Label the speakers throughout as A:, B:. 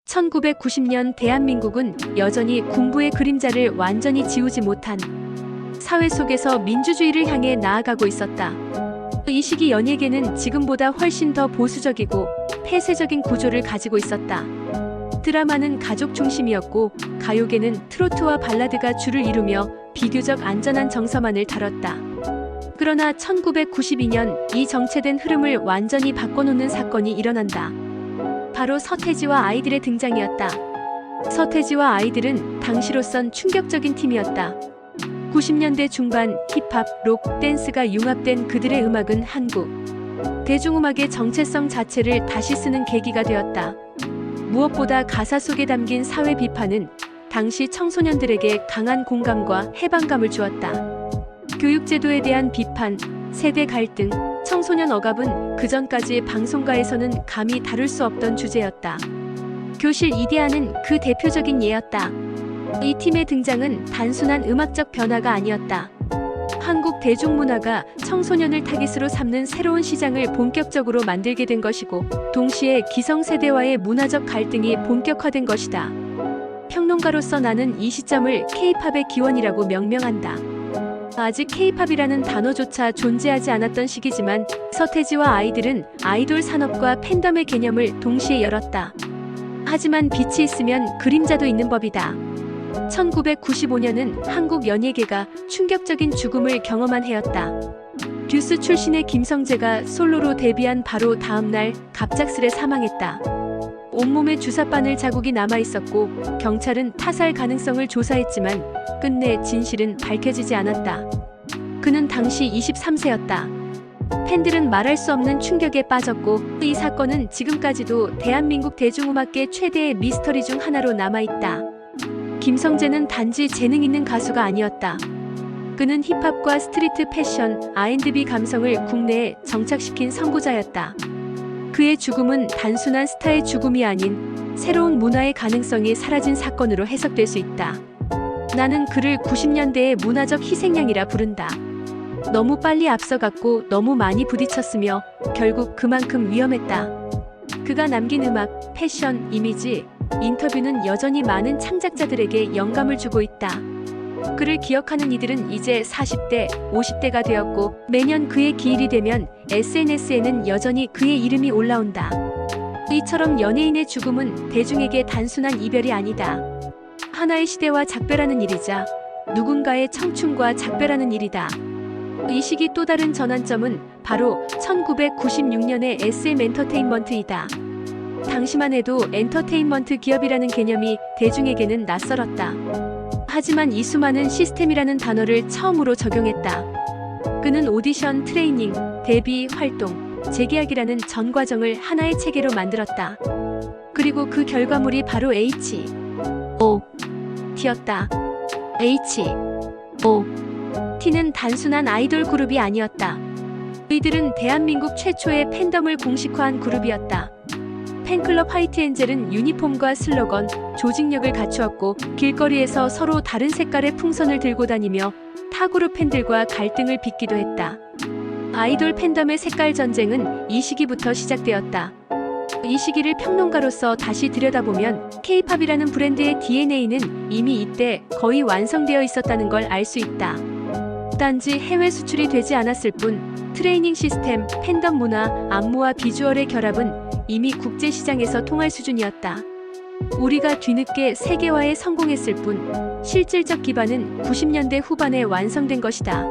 A: 1990년 대한민국은 여전히 군부의 그림자를 완전히 지우지 못한 사회 속에서 민주주의를 향해 나아가고 있었다. 이 시기 연예계는 지금보다 훨씬 더 보수적이고 폐쇄적인 구조를 가지고 있었다. 드라마는 가족 중심이었고 가요계는 트로트와 발라드가 주를 이루며 비교적 안전한 정서만을 다뤘다. 그러나 1992년 이 정체된 흐름을 완전히 바꿔놓는 사건이 일어난다. 바로 서태지와 아이들의 등장이었다. 서태지와 아이들은 당시로선 충격적인 팀이었다. 90년대 중반 힙합, 록, 댄스가 융합된 그들의 음악은 한국 대중음악의 정체성 자체를 다시 쓰는 계기가 되었다. 무엇보다 가사 속에 담긴 사회 비판은 당시 청소년들에게 강한 공감과 해방감을 주었다. 교육제도에 대한 비판, 세대 갈등, 청소년 억압은 그전까지 방송가에서는 감히 다룰 수 없던 주제였다. 교실 이데아는 그 대표적인 예였다. 이 팀의 등장은 단순한 음악적 변화가 아니었다. 한국 대중문화가 청소년을 타깃으로 삼는 새로운 시장을 본격적으로 만들게 된 것이고, 동시에 기성세대와의 문화적 갈등이 본격화된 것이다. 평론가로서 나는 이 시점을 K-팝의 기원이라고 명명한다. 아직 K-팝이라는 단어조차 존재하지 않았던 시기지만 서태지와 아이들은 아이돌 산업과 팬덤의 개념을 동시에 열었다. 하지만 빛이 있으면 그림자도 있는 법이다. 1995년은 한국 연예계가 충격적인 죽음을 경험한 해였다. 듀스 출신의 김성재가 솔로로 데뷔한 바로 다음 날 갑작스레 사망했다. 온몸에 주사바늘 자국이 남아있었고 경찰은 타살 가능성을 조사했지만 끝내 진실은 밝혀지지 않았다. 그는 당시 23세였다. 팬들은 말할 수 없는 충격에 빠졌고 이 사건은 지금까지도 대한민국 대중음악계 최대의 미스터리 중 하나로 남아있다. 김성재는 단지 재능 있는 가수가 아니었다. 그는 힙합과 스트리트 패션, R&B 감성을 국내에 정착시킨 선구자였다. 그의 죽음은 단순한 스타의 죽음이 아닌 새로운 문화의 가능성이 사라진 사건으로 해석될 수 있다. 나는 그를 90년대의 문화적 희생양이라 부른다. 너무 빨리 앞서갔고 너무 많이 부딪혔으며 결국 그만큼 위험했다. 그가 남긴 음악, 패션, 이미지, 인터뷰는 여전히 많은 창작자들에게 영감을 주고 있다. 그를 기억하는 이들은 이제 40대, 50대가 되었고 매년 그의 기일이 되면 SNS에는 여전히 그의 이름이 올라온다. 이처럼 연예인의 죽음은 대중에게 단순한 이별이 아니다. 하나의 시대와 작별하는 일이자 누군가의 청춘과 작별하는 일이다. 이 시기 또 다른 전환점은 바로 1996년의 SM 엔터테인먼트이다. 당시만 해도 엔터테인먼트 기업이라는 개념이 대중에게는 낯설었다. 하지만 이 수많은 시스템이라는 단어를 처음으로 적용했다. 그는 오디션, 트레이닝, 데뷔, 활동, 재계약이라는 전 과정을 하나의 체계로 만들었다. 그리고 그 결과물이 바로 H.O.T였다. H.O.T는 단순한 아이돌 그룹이 아니었다. 이들은 대한민국 최초의 팬덤을 공식화한 그룹이었다. 팬클럽 화이트엔젤은 유니폼과 슬로건, 조직력을 갖추었고 길거리에서 서로 다른 색깔의 풍선을 들고 다니며 타 그룹 팬들과 갈등을 빚기도 했다. 아이돌 팬덤의 색깔 전쟁은 이 시기부터 시작되었다. 이 시기를 평론가로서 다시 들여다보면 K-팝이라는 브랜드의 DNA는 이미 이때 거의 완성되어 있었다는 걸 알 수 있다. 단지 해외 수출이 되지 않았을 뿐 트레이닝 시스템, 팬덤 문화, 안무와 비주얼의 결합은 이미 국제시장에서 통할 수준이었다. 우리가 뒤늦게 세계화에 성공했을 뿐 실질적 기반은 90년대 후반에 완성된 것이다.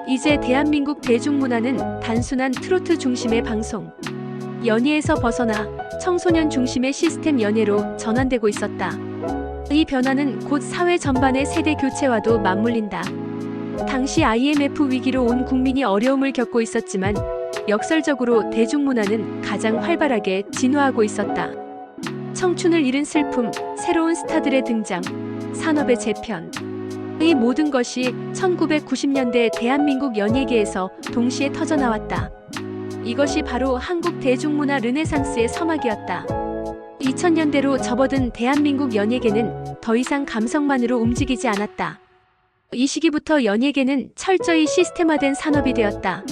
A: 이제 대한민국 대중문화는 단순한 트로트 중심의 방송, 연예에서 벗어나 청소년 중심의 시스템 연예로 전환되고 있었다. 이 변화는 곧 사회 전반의 세대 교체와도 맞물린다. 당시 IMF 위기로 온 국민이 어려움을 겪고 있었지만 역설적으로 대중문화는 가장 활발하게 진화하고 있었다. 청춘을 잃은 슬픔, 새로운 스타들의 등장, 산업의 재편. 이 모든 것이 1990년대 대한민국 연예계에서 동시에 터져나왔다. 이것이 바로 한국 대중문화 르네상스의 서막이었다. 2000년대로 접어든 대한민국 연예계는 더 이상 감성만으로 움직이지 않았다. 이 시기부터 연예계는 철저히 시스템화된 산업이 되었다.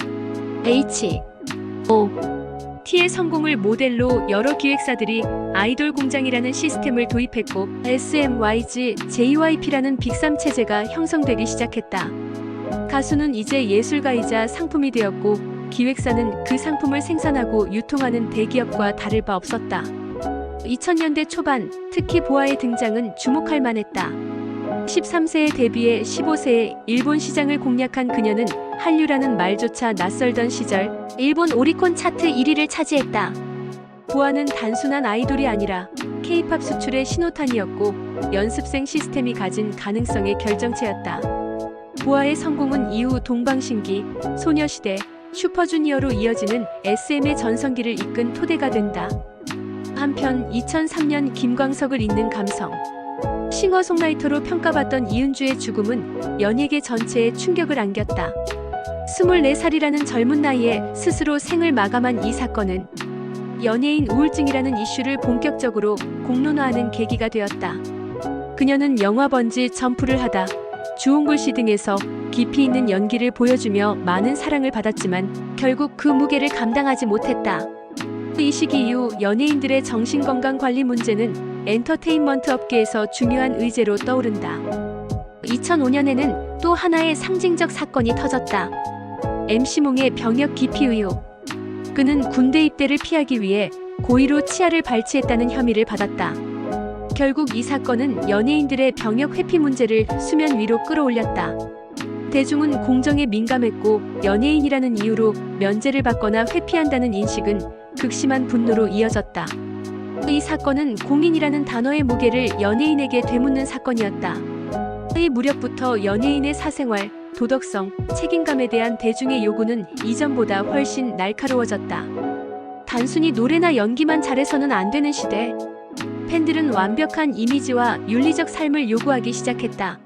A: H.O.T와 T의 성공을 모델로 여러 기획사들이 아이돌 공장이라는 시스템을 도입했고 SMYG, JYP라는 빅3 체제가 형성되기 시작했다. 가수는 이제 예술가이자 상품이 되었고 기획사는 그 상품을 생산하고 유통하는 대기업과 다를 바 없었다. 2000년대 초반 특히 보아의 등장은 주목할 만했다. 13세에 데뷔해 15세에 일본 시장을 공략한 그녀는 한류라는 말조차 낯설던 시절 일본 오리콘 차트 1위를 차지했다. 보아는 단순한 아이돌이 아니라 K-팝 수출의 신호탄이었고 연습생 시스템이 가진 가능성의 결정체였다. 보아의 성공은 이후 동방신기, 소녀시대, 슈퍼주니어로 이어지는 SM의 전성기를 이끈 토대가 된다. 한편 2003년 김광석을 잇는 감성 싱어송라이터로 평가받던 이은주의 죽음은 연예계 전체에 충격을 안겼다. 24살이라는 젊은 나이에 스스로 생을 마감한 이 사건은 연예인 우울증이라는 이슈를 본격적으로 공론화하는 계기가 되었다. 그녀는 영화 번지 점프를 하다 주홍글씨 등에서 깊이 있는 연기를 보여주며 많은 사랑을 받았지만 결국 그 무게를 감당하지 못했다. 이 시기 이후 연예인들의 정신건강 관리 문제는 엔터테인먼트 업계에서 중요한 의제로 떠오른다. 2005년에는 또 하나의 상징적 사건이 터졌다. MC몽의 병역 기피 의혹. 그는 군대 입대를 피하기 위해 고의로 치아를 발치했다는 혐의를 받았다. 결국 이 사건은 연예인들의 병역 회피 문제를 수면 위로 끌어올렸다. 대중은 공정에 민감했고 연예인이라는 이유로 면제를 받거나 회피한다는 인식은 극심한 분노로 이어졌다. 이 사건은 공인이라는 단어의 무게를 연예인에게 되묻는 사건이었다. 이 무렵부터 연예인의 사생활, 도덕성, 책임감에 대한 대중의 요구는 이전보다 훨씬 날카로워졌다. 단순히 노래나 연기만 잘해서는 안 되는 시대. 팬들은 완벽한 이미지와 윤리적 삶을 요구하기 시작했다.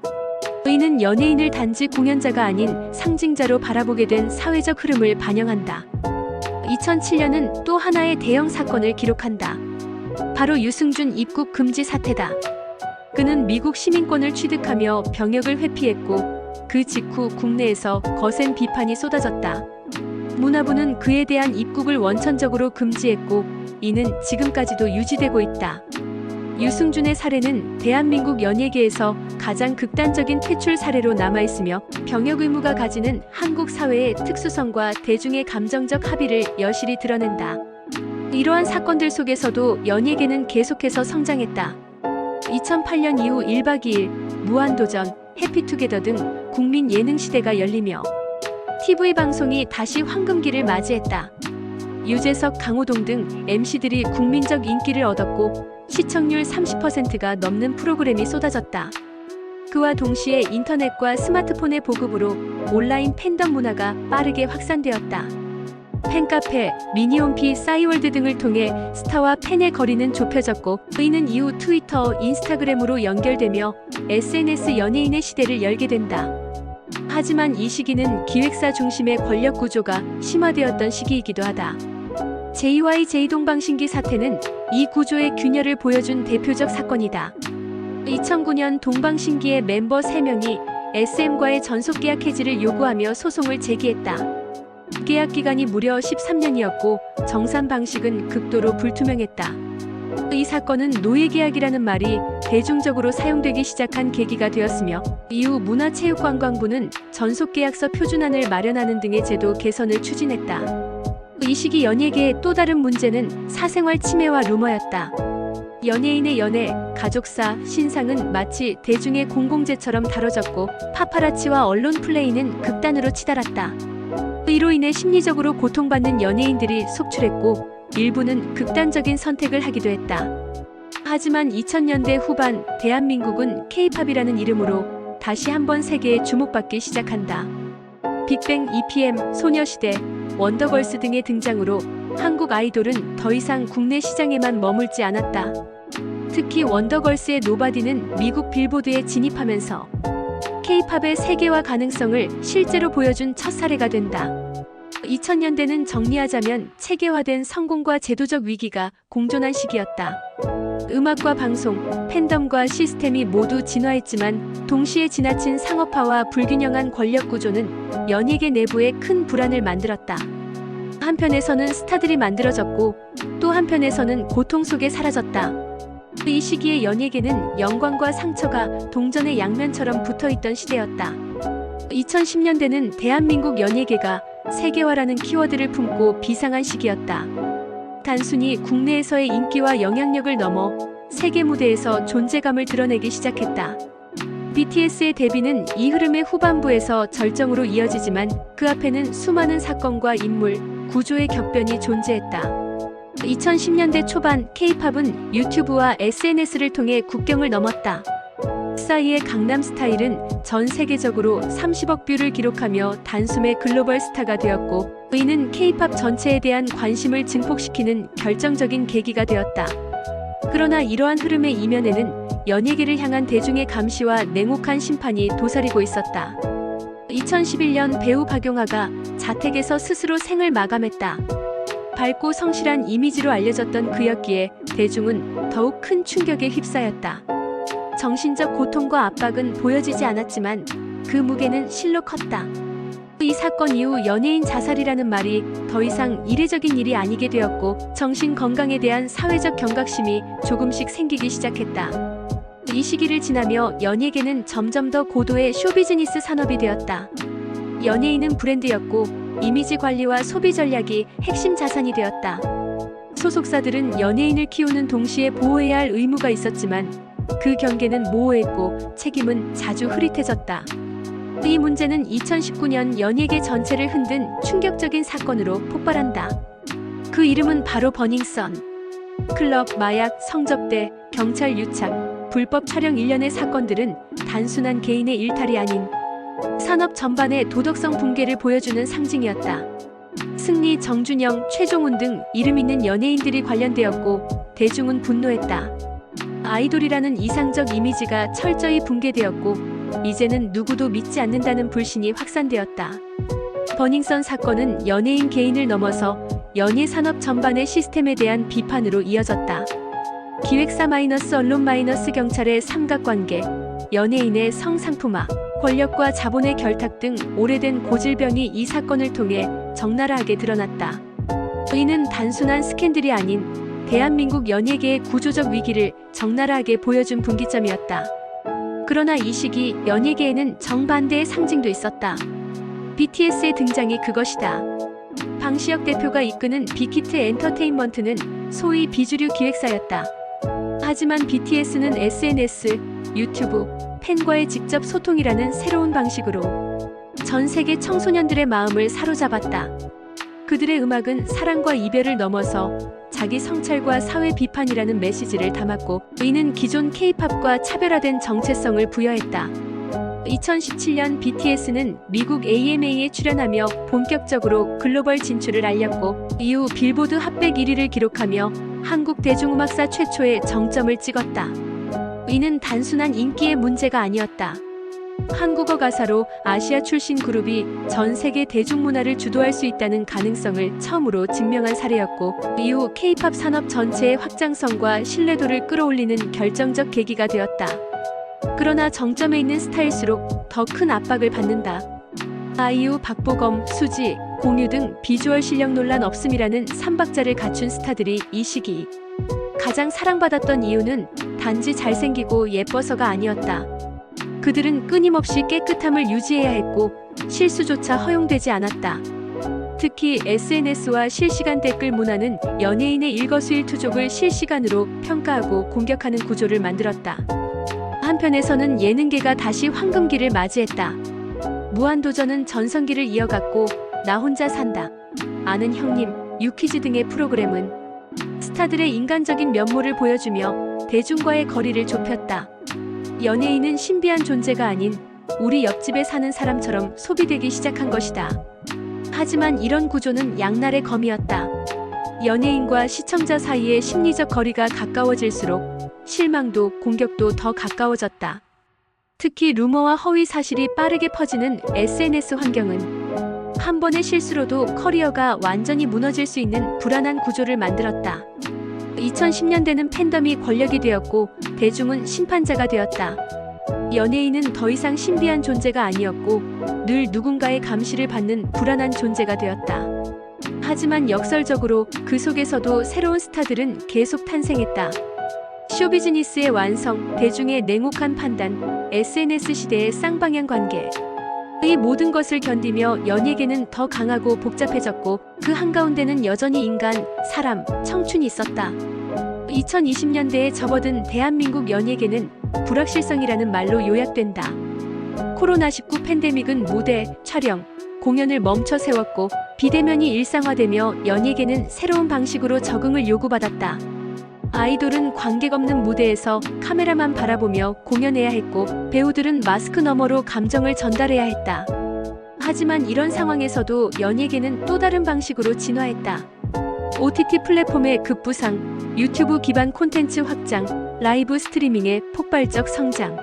A: 이는 연예인을 단지 공연자가 아닌 상징자로 바라보게 된 사회적 흐름을 반영한다. 2007년은 또 하나의 대형 사건을 기록한다. 바로 유승준 입국 금지 사태다. 그는 미국 시민권을 취득하며 병역을 회피했고 그 직후 국내에서 거센 비판이 쏟아졌다. 문화부는 그에 대한 입국을 원천적으로 금지했고 이는 지금까지도 유지되고 있다. 유승준의 사례는 대한민국 연예계에서 가장 극단적인 퇴출 사례로 남아있으며 병역 의무가 가지는 한국 사회의 특수성과 대중의 감정적 합의를 여실히 드러낸다. 이러한 사건들 속에서도 연예계는 계속해서 성장했다. 2008년 이후 1박 2일, 무한도전, 해피투게더 등 국민 예능 시대가 열리며 TV 방송이 다시 황금기를 맞이했다. 유재석, 강호동 등 MC들이 국민적 인기를 얻었고 시청률 30%가 넘는 프로그램이 쏟아졌다. 그와 동시에 인터넷과 스마트폰의 보급으로 온라인 팬덤 문화가 빠르게 확산되었다. 팬카페, 미니홈피, 싸이월드 등을 통해 스타와 팬의 거리는 좁혀졌고 이는 이후 트위터, 인스타그램으로 연결되며 SNS 연예인의 시대를 열게 된다. 하지만 이 시기는 기획사 중심의 권력 구조가 심화되었던 시기이기도 하다. JYJ 동방신기 사태는 이 구조의 균열을 보여준 대표적 사건이다. 2009년 동방신기의 멤버 3명이 SM과의 전속계약 해지를 요구하며 소송을 제기했다. 계약 기간이 무려 13년이었고 정산 방식은 극도로 불투명했다. 이 사건은 노예계약이라는 말이 대중적으로 사용되기 시작한 계기가 되었으며 이후 문화체육관광부는 전속계약서 표준안을 마련하는 등의 제도 개선을 추진했다. 이 시기 연예계의 또 다른 문제는 사생활 침해와 루머였다. 연예인의 연애, 가족사, 신상은 마치 대중의 공공재처럼 다뤄졌고 파파라치와 언론 플레이는 극단으로 치달았다. 이로 인해 심리적으로 고통받는 연예인들이 속출했고 일부는 극단적인 선택을 하기도 했다. 하지만 2000년대 후반 대한민국은 K-팝이라는 이름으로 다시 한번 세계에 주목받기 시작한다. 빅뱅, EPM, 소녀시대, 원더걸스 등의 등장으로 한국 아이돌은 더 이상 국내 시장에만 머물지 않았다. 특히 원더걸스의 노바디는 미국 빌보드에 진입하면서 K-팝의 세계화 가능성을 실제로 보여준 첫 사례가 된다. 2000년대는 정리하자면 체계화된 성공과 제도적 위기가 공존한 시기였다. 음악과 방송, 팬덤과 시스템이 모두 진화했지만 동시에 지나친 상업화와 불균형한 권력 구조는 연예계 내부에 큰 불안을 만들었다. 한편에서는 스타들이 만들어졌고 또 한편에서는 고통 속에 사라졌다. 이 시기의 연예계는 영광과 상처가 동전의 양면처럼 붙어있던 시대였다. 2010년대는 대한민국 연예계가 세계화라는 키워드를 품고 비상한 시기였다. 단순히 국내에서의 인기와 영향력을 넘어 세계 무대에서 존재감을 드러내기 시작했다. BTS의 데뷔는 이 흐름의 후반부에서 절정으로 이어지지만 그 앞에는 수많은 사건과 인물, 구조의 격변이 존재했다. 2010년대 초반 K-팝은 유튜브와 SNS를 통해 국경을 넘었다. 싸이의 강남스타일은 전 세계적으로 30억 뷰를 기록하며 단숨에 글로벌 스타가 되었고 이는 K-팝 전체에 대한 관심을 증폭시키는 결정적인 계기가 되었다. 그러나 이러한 흐름의 이면에는 연예계를 향한 대중의 감시와 냉혹한 심판이 도사리고 있었다. 2011년 배우 박용화가 자택에서 스스로 생을 마감했다. 밝고 성실한 이미지로 알려졌던 그였기에 대중은 더욱 큰 충격에 휩싸였다. 정신적 고통과 압박은 보여지지 않았지만 그 무게는 실로 컸다. 이 사건 이후 연예인 자살이라는 말이 더 이상 이례적인 일이 아니게 되었고 정신 건강에 대한 사회적 경각심이 조금씩 생기기 시작했다. 이 시기를 지나며 연예계는 점점 더 고도의 쇼비즈니스 산업이 되었다. 연예인은 브랜드였고 이미지 관리와 소비 전략이 핵심 자산이 되었다. 소속사들은 연예인을 키우는 동시에 보호해야 할 의무가 있었지만 그 경계는 모호했고 책임은 자주 흐릿해졌다. 이 문제는 2019년 연예계 전체를 흔든 충격적인 사건으로 폭발한다. 그 이름은 바로 버닝썬. 클럽, 마약, 성접대, 경찰 유착, 불법 촬영 일련의 사건들은 단순한 개인의 일탈이 아닌 산업 전반의 도덕성 붕괴를 보여주는 상징이었다. 승리, 정준영, 최종훈 등 이름 있는 연예인들이 관련되었고 대중은 분노했다. 아이돌이라는 이상적 이미지가 철저히 붕괴되었고 이제는 누구도 믿지 않는다는 불신이 확산되었다. 버닝썬 사건은 연예인 개인을 넘어서 연예 산업 전반의 시스템에 대한 비판으로 이어졌다. 기획사 마이너스 언론 마이너스 경찰의 삼각관계, 연예인의 성상품화, 권력과 자본의 결탁 등 오래된 고질병이 이 사건을 통해 적나라하게 드러났다. 이는 단순한 스캔들이 아닌 대한민국 연예계의 구조적 위기를 적나라하게 보여준 분기점이었다. 그러나 이 시기 연예계에는 정반대의 상징도 있었다. BTS의 등장이 그것이다. 방시혁 대표가 이끄는 빅히트 엔터테인먼트는 소위 비주류 기획사였다. 하지만 BTS는 SNS, 유튜브, 팬과의 직접 소통이라는 새로운 방식으로 전 세계 청소년들의 마음을 사로잡았다. 그들의 음악은 사랑과 이별을 넘어서 자기 성찰과 사회 비판이라는 메시지를 담았고 이는 기존 K-팝과 차별화된 정체성을 부여했다. 2017년 BTS는 미국 AMA에 출연하며 본격적으로 글로벌 진출을 알렸고 이후 빌보드 핫백 1위를 기록하며 한국 대중음악사 최초의 정점을 찍었다. 이는 단순한 인기의 문제가 아니었다. 한국어 가사로 아시아 출신 그룹이 전 세계 대중문화를 주도할 수 있다는 가능성을 처음으로 증명한 사례였고 이후 K-팝 산업 전체의 확장성과 신뢰도를 끌어올리는 결정적 계기가 되었다. 그러나 정점에 있는 스타일수록 더 큰 압박을 받는다. 아이유, 박보검, 수지, 공유 등 비주얼 실력 논란 없음이라는 3박자를 갖춘 스타들이 이 시기 가장 사랑받았던 이유는 단지 잘생기고 예뻐서가 아니었다. 그들은 끊임없이 깨끗함을 유지해야 했고 실수조차 허용되지 않았다. 특히 SNS와 실시간 댓글 문화는 연예인의 일거수일투족을 실시간으로 평가하고 공격하는 구조를 만들었다. 한편에서는 예능계가 다시 황금기를 맞이했다. 무한도전은 전성기를 이어갔고 나 혼자 산다, 아는 형님, 유퀴즈 등의 프로그램은 스타들의 인간적인 면모를 보여주며 대중과의 거리를 좁혔다. 연예인은 신비한 존재가 아닌 우리 옆집에 사는 사람처럼 소비되기 시작한 것이다. 하지만 이런 구조는 양날의 검이었다. 연예인과 시청자 사이의 심리적 거리가 가까워질수록 실망도 공격도 더 가까워졌다. 특히 루머와 허위 사실이 빠르게 퍼지는 SNS 환경은 한 번의 실수로도 커리어가 완전히 무너질 수 있는 불안한 구조를 만들었다. 2010년대는 팬덤이 권력이 되었고 대중은 심판자가 되었다. 연예인은 더 이상 신비한 존재가 아니었고 늘 누군가의 감시를 받는 불안한 존재가 되었다. 하지만 역설적으로 그 속에서도 새로운 스타들은 계속 탄생했다. 쇼비즈니스의 완성, 대중의 냉혹한 판단, SNS 시대의 쌍방향 관계. 이 모든 것을 견디며 연예계는 더 강하고 복잡해졌고 그 한가운데는 여전히 인간, 사람, 청춘이 있었다. 2020년대에 접어든 대한민국 연예계는 불확실성이라는 말로 요약된다. 코로나19 팬데믹은 무대, 촬영, 공연을 멈춰 세웠고 비대면이 일상화되며 연예계는 새로운 방식으로 적응을 요구받았다. 아이돌은 관객 없는 무대에서 카메라만 바라보며 공연해야 했고 배우들은 마스크 너머로 감정을 전달해야 했다. 하지만 이런 상황에서도 연예계는 또 다른 방식으로 진화했다. OTT 플랫폼의 급부상, 유튜브 기반 콘텐츠 확장, 라이브 스트리밍의 폭발적 성장.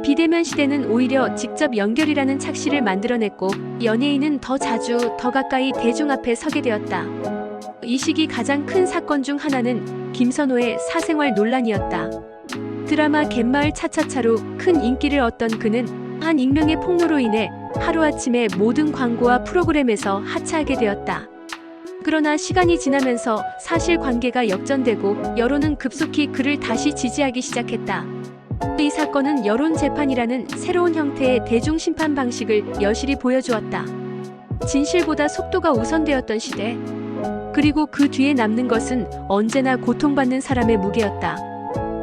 A: 비대면 시대는 오히려 직접 연결이라는 착시를 만들어냈고 연예인은 더 자주, 더 가까이 대중 앞에 서게 되었다. 이 시기 가장 큰 사건 중 하나는 김선호의 사생활 논란이었다. 드라마 갯마을 차차차로 큰 인기를 얻던 그는 한 익명의 폭로로 인해 하루아침에 모든 광고와 프로그램에서 하차하게 되었다. 그러나 시간이 지나면서 사실관계가 역전되고 여론은 급속히 그를 다시 지지하기 시작했다. 이 사건은 여론재판이라는 새로운 형태의 대중심판 방식을 여실히 보여주었다. 진실보다 속도가 우선되었던 시대. 그리고 그 뒤에 남는 것은 언제나 고통받는 사람의 무게였다.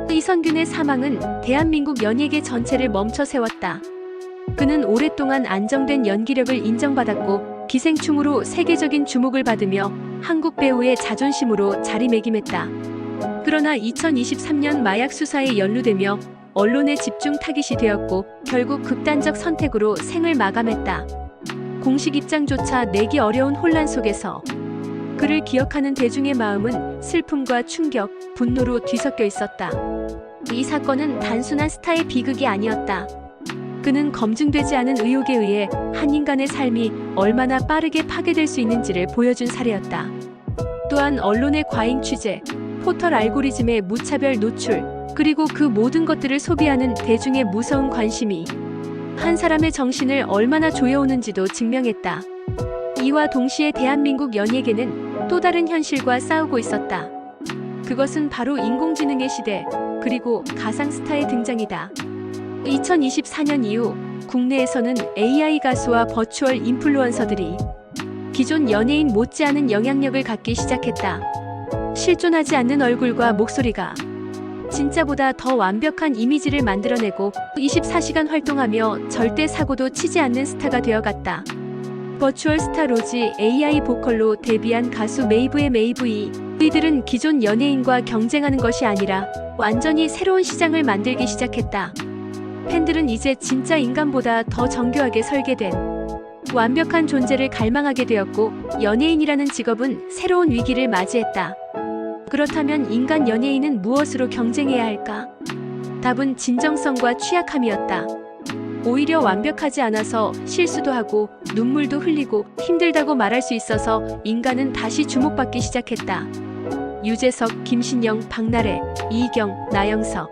A: 이선균의 사망은 대한민국 연예계 전체를 멈춰 세웠다. 그는 오랫동안 안정된 연기력을 인정받았고 기생충으로 세계적인 주목을 받으며 한국 배우의 자존심으로 자리매김했다. 그러나 2023년 마약 수사에 연루되며 언론의 집중 타깃이 되었고 결국 극단적 선택으로 생을 마감했다. 공식 입장조차 내기 어려운 혼란 속에서 그를 기억하는 대중의 마음은 슬픔과 충격, 분노로 뒤섞여 있었다. 이 사건은 단순한 스타의 비극이 아니었다. 그는 검증되지 않은 의혹에 의해 한 인간의 삶이 얼마나 빠르게 파괴될 수 있는지를 보여준 사례였다. 또한 언론의 과잉 취재, 포털 알고리즘의 무차별 노출, 그리고 그 모든 것들을 소비하는 대중의 무서운 관심이 한 사람의 정신을 얼마나 조여오는지도 증명했다. 이와 동시에 대한민국 연예계는 또 다른 현실과 싸우고 있었다. 그것은 바로 인공지능의 시대, 그리고 가상스타의 등장이다. 2024년 이후 국내에서는 AI 가수와 버추얼 인플루언서들이 기존 연예인 못지않은 영향력을 갖기 시작했다. 실존하지 않는 얼굴과 목소리가 진짜보다 더 완벽한 이미지를 만들어내고 24시간 활동하며 절대 사고도 치지 않는 스타가 되어갔다. 버추얼 스타 로지 AI 보컬로 데뷔한 가수 메이브의 메이브이. 이들은 기존 연예인과 경쟁하는 것이 아니라 완전히 새로운 시장을 만들기 시작했다. 팬들은 이제 진짜 인간보다 더 정교하게 설계된 완벽한 존재를 갈망하게 되었고 연예인이라는 직업은 새로운 위기를 맞이했다. 그렇다면 인간 연예인은 무엇으로 경쟁해야 할까? 답은 진정성과 취약함이었다. 오히려 완벽하지 않아서 실수도 하고 눈물도 흘리고 힘들다고 말할 수 있어서 인간은 다시 주목받기 시작했다. 유재석, 김신영, 박나래, 이희경, 나영석.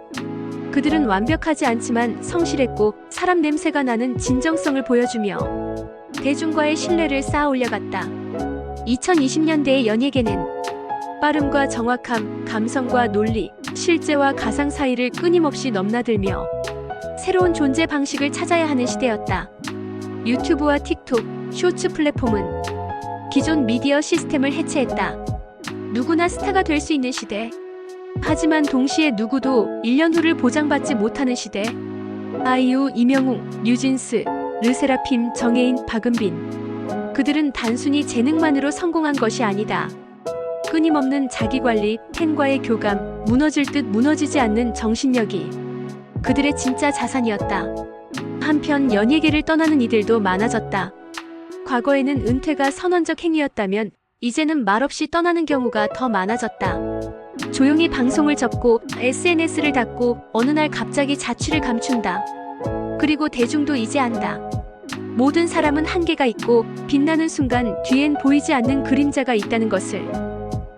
A: 그들은 완벽하지 않지만 성실했고 사람 냄새가 나는 진정성을 보여주며 대중과의 신뢰를 쌓아 올려갔다. 2020년대의 연예계는 빠름과 정확함, 감성과 논리, 실제와 가상 사이를 끊임없이 넘나들며 새로운 존재 방식을 찾아야 하는 시대였다. 유튜브와 틱톡, 쇼츠 플랫폼은 기존 미디어 시스템을 해체했다. 누구나 스타가 될 수 있는 시대. 하지만 동시에 누구도 1년 후를 보장받지 못하는 시대. 아이유, 임영웅, 뉴진스, 르세라핌, 정혜인, 박은빈. 그들은 단순히 재능만으로 성공한 것이 아니다. 끊임없는 자기관리, 팬과의 교감, 무너질 듯 무너지지 않는 정신력이 그들의 진짜 자산이었다. 한편 연예계를 떠나는 이들도 많아졌다. 과거에는 은퇴가 선언적 행위였다면 이제는 말없이 떠나는 경우가 더 많아졌다. 조용히 방송을 접고 SNS를 닫고 어느 날 갑자기 자취를 감춘다. 그리고 대중도 이제 안다. 모든 사람은 한계가 있고 빛나는 순간 뒤엔 보이지 않는 그림자가 있다는 것을.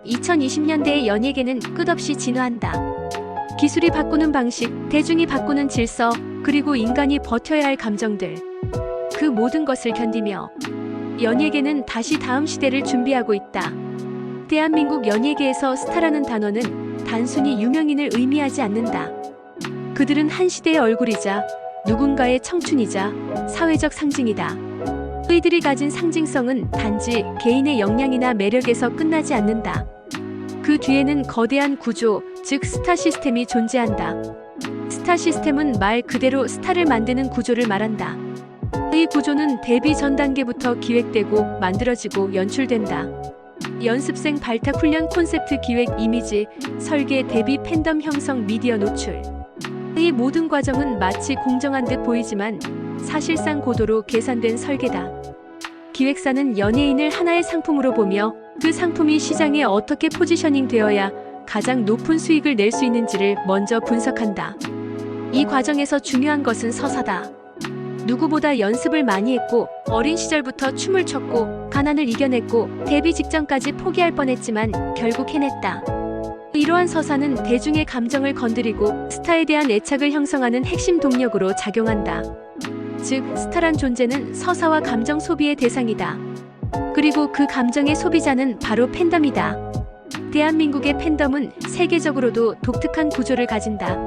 A: 2020년대의 연예계는 끝없이 진화한다. 기술이 바꾸는 방식, 대중이 바꾸는 질서, 그리고 인간이 버텨야 할 감정들. 그 모든 것을 견디며 연예계는 다시 다음 시대를 준비하고 있다. 대한민국 연예계에서 스타라는 단어는 단순히 유명인을 의미하지 않는다. 그들은 한 시대의 얼굴이자 누군가의 청춘이자 사회적 상징이다. 그들이 가진 상징성은 단지 개인의 역량이나 매력에서 끝나지 않는다. 그 뒤에는 거대한 구조, 즉 스타 시스템이 존재한다. 스타 시스템은 말 그대로 스타를 만드는 구조를 말한다. 이 구조는 데뷔 전 단계부터 기획되고 만들어지고 연출된다. 연습생 발탁 훈련 콘셉트 기획 이미지, 설계 데뷔 팬덤 형성 미디어 노출. 이 모든 과정은 마치 공정한 듯 보이지만 사실상 고도로 계산된 설계다. 기획사는 연예인을 하나의 상품으로 보며 그 상품이 시장에 어떻게 포지셔닝 되어야 가장 높은 수익을 낼 수 있는지를 먼저 분석한다. 이 과정에서 중요한 것은 서사다. 누구보다 연습을 많이 했고 어린 시절부터 춤을 췄고 가난을 이겨냈고 데뷔 직전까지 포기할 뻔했지만 결국 해냈다. 이러한 서사는 대중의 감정을 건드리고 스타에 대한 애착을 형성하는 핵심 동력으로 작용한다. 즉, 스타란 존재는 서사와 감정 소비의 대상이다. 그리고 그 감정의 소비자는 바로 팬덤이다. 대한민국의 팬덤은 세계적으로도 독특한 구조를 가진다.